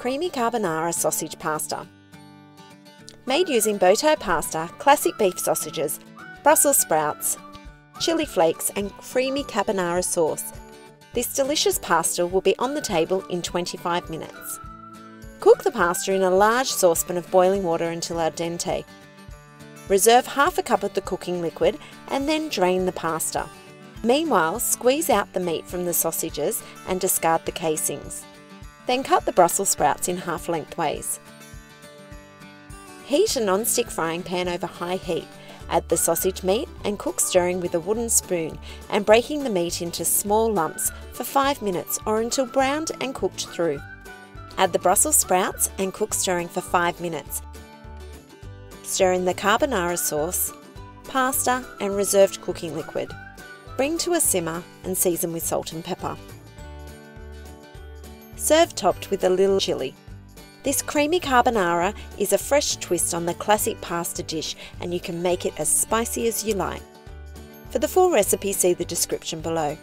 creamy carbonara sausage pasta. Made using bow tie pasta, classic beef sausages, Brussels sprouts, chili flakes and creamy carbonara sauce, this delicious pasta will be on the table in 25 minutes. Cook the pasta in a large saucepan of boiling water until al dente. Reserve half a cup of the cooking liquid and then drain the pasta. Meanwhile, squeeze out the meat from the sausages and discard the casings. Then cut the Brussels sprouts in half lengthways. Heat a non-stick frying pan over high heat. Add the sausage meat and cook stirring with a wooden spoon and breaking the meat into small lumps for 5 minutes or until browned and cooked through. Add the Brussels sprouts and cook stirring for 5 minutes. Stir in the carbonara sauce, pasta and reserved cooking liquid. Bring to a simmer and season with salt and pepper. Serve topped with a little chilli. This creamy carbonara is a fresh twist on the classic pasta dish and you can make it as spicy as you like. For the full recipe, see the description below.